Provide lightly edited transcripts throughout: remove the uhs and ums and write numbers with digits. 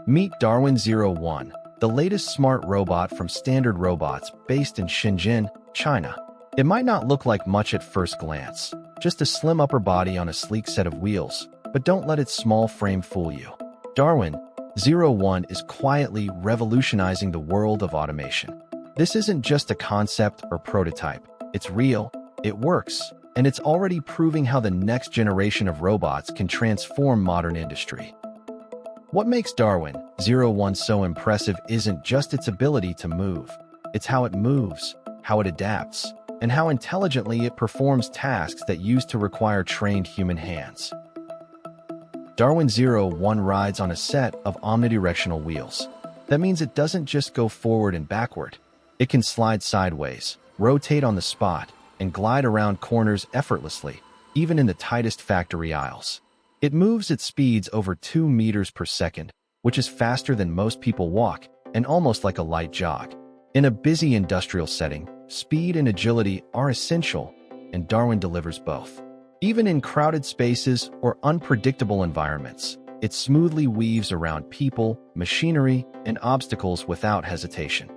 Meet DARWIN-01, the latest smart robot from Standard Robots based in Shenzhen, China. It might not look like much at first glance, just a slim upper body on a sleek set of wheels, but don't let its small frame fool you. DARWIN-01 is quietly revolutionizing the world of automation. This isn't just a concept or prototype. It's real, it works, and it's already proving how the next generation of robots can transform modern industry. What makes DARWIN-01 so impressive isn't just its ability to move. It's how it moves, how it adapts, and how intelligently it performs tasks that used to require trained human hands. DARWIN-01 rides on a set of omnidirectional wheels. That means it doesn't just go forward and backward. It can slide sideways, rotate on the spot, and glide around corners effortlessly, even in the tightest factory aisles. It moves at speeds over 2 meters per second, which is faster than most people walk, and almost like a light jog. In a busy industrial setting, speed and agility are essential, and Darwin delivers both. Even in crowded spaces or unpredictable environments, it smoothly weaves around people, machinery, and obstacles without hesitation.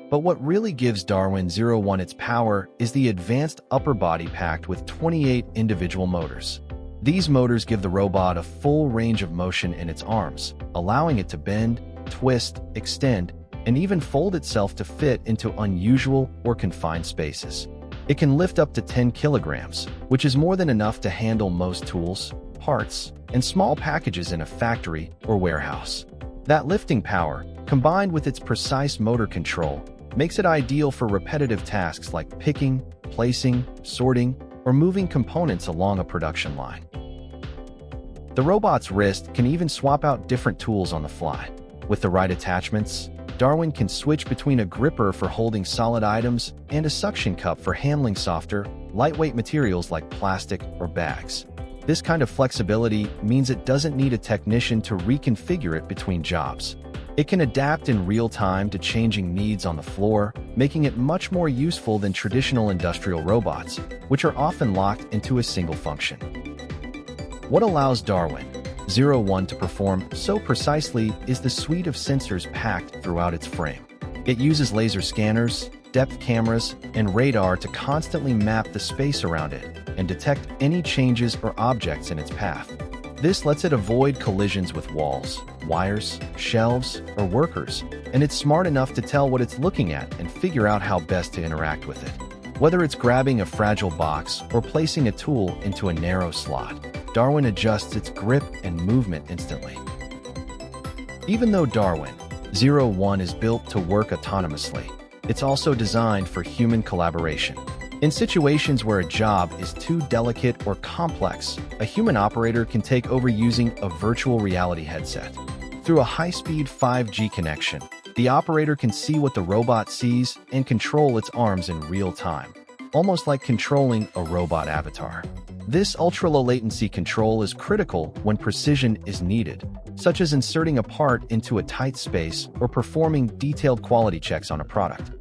But what really gives DARWIN-01 its power is the advanced upper body packed with 28 individual motors. These motors give the robot a full range of motion in its arms, allowing it to bend, twist, extend, and even fold itself to fit into unusual or confined spaces. It can lift up to 10 kilograms, which is more than enough to handle most tools, parts, and small packages in a factory or warehouse. That lifting power, combined with its precise motor control, makes it ideal for repetitive tasks like picking, placing, sorting, or moving components along a production line. The robot's wrist can even swap out different tools on the fly. With the right attachments, Darwin can switch between a gripper for holding solid items and a suction cup for handling softer, lightweight materials like plastic or bags. This kind of flexibility means it doesn't need a technician to reconfigure it between jobs. It can adapt in real time to changing needs on the floor, making it much more useful than traditional industrial robots, which are often locked into a single function. What allows DARWIN-01 to perform so precisely is the suite of sensors packed throughout its frame. It uses laser scanners, depth cameras, and radar to constantly map the space around it and detect any changes or objects in its path. This lets it avoid collisions with walls, wires, shelves, or workers, and it's smart enough to tell what it's looking at and figure out how best to interact with it. Whether it's grabbing a fragile box or placing a tool into a narrow slot, Darwin adjusts its grip and movement instantly. Even though DARWIN-01 is built to work autonomously, it's also designed for human collaboration. In situations where a job is too delicate or complex, a human operator can take over using a virtual reality headset. Through a high-speed 5G connection, the operator can see what the robot sees and control its arms in real time, almost like controlling a robot avatar. This ultra-low latency control is critical when precision is needed, such as inserting a part into a tight space or performing detailed quality checks on a product.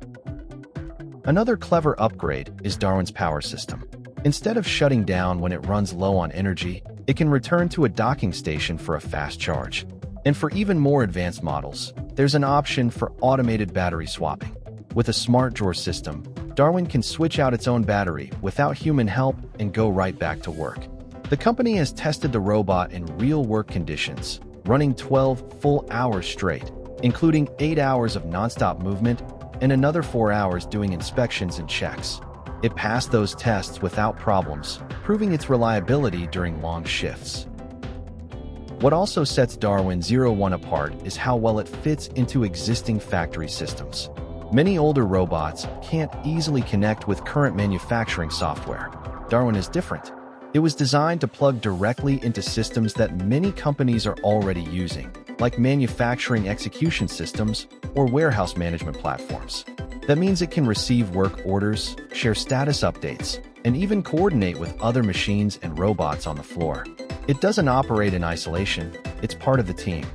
Another clever upgrade is Darwin's power system. Instead of shutting down when it runs low on energy, it can return to a docking station for a fast charge. And for even more advanced models, there's an option for automated battery swapping. With a smart drawer system, Darwin can switch out its own battery without human help and go right back to work. The company has tested the robot in real work conditions, running 12 full hours straight, including 8 hours of nonstop movement and another 4 hours doing inspections and checks. It passed those tests without problems, proving its reliability during long shifts. What also sets DARWIN-01 apart is how well it fits into existing factory systems. Many older robots can't easily connect with current manufacturing software. Darwin is different. It was designed to plug directly into systems that many companies are already using, like manufacturing execution systems or warehouse management platforms. That means it can receive work orders, share status updates, and even coordinate with other machines and robots on the floor. It doesn't operate in isolation, it's part of the team.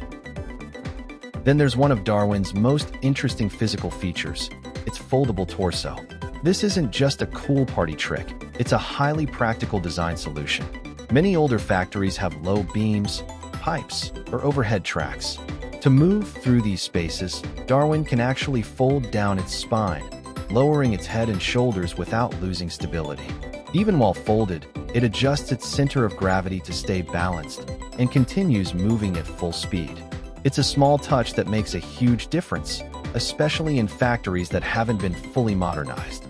Then there's one of Darwin's most interesting physical features, its foldable torso. This isn't just a cool party trick, it's a highly practical design solution. Many older factories have low beams, pipes, or overhead tracks. To move through these spaces, Darwin can actually fold down its spine, lowering its head and shoulders without losing stability. Even while folded, it adjusts its center of gravity to stay balanced and continues moving at full speed. It's a small touch that makes a huge difference, especially in factories that haven't been fully modernized.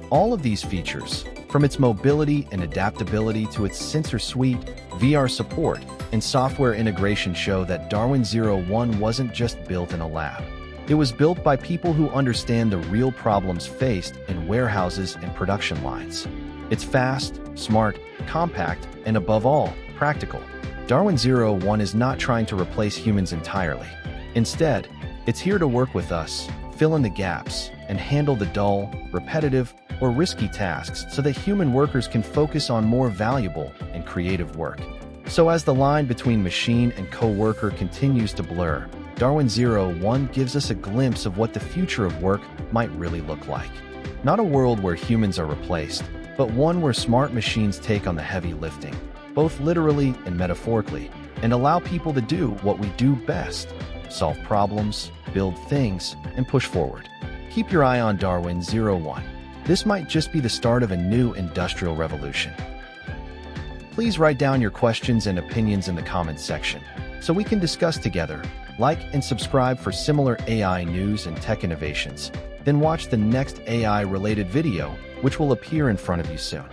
All of these features, from its mobility and adaptability to its sensor suite, VR support, and software integration, show that DARWIN-01 wasn't just built in a lab. It was built by people who understand the real problems faced in warehouses and production lines. It's fast, smart, compact, and above all, practical. DARWIN-01 is not trying to replace humans entirely. Instead, it's here to work with us, fill in the gaps, and handle the dull, repetitive, or risky tasks so that human workers can focus on more valuable and creative work. So as the line between machine and co-worker continues to blur, DARWIN-01 gives us a glimpse of what the future of work might really look like. Not a world where humans are replaced, but one where smart machines take on the heavy lifting, both literally and metaphorically, and allow people to do what we do best: solve problems, build things, and push forward. Keep your eye on DARWIN-01. This might just be the start of a new industrial revolution. Please write down your questions and opinions in the comments section so we can discuss together. Like and subscribe for similar AI news and tech innovations. Then watch the next AI-related video, which will appear in front of you soon.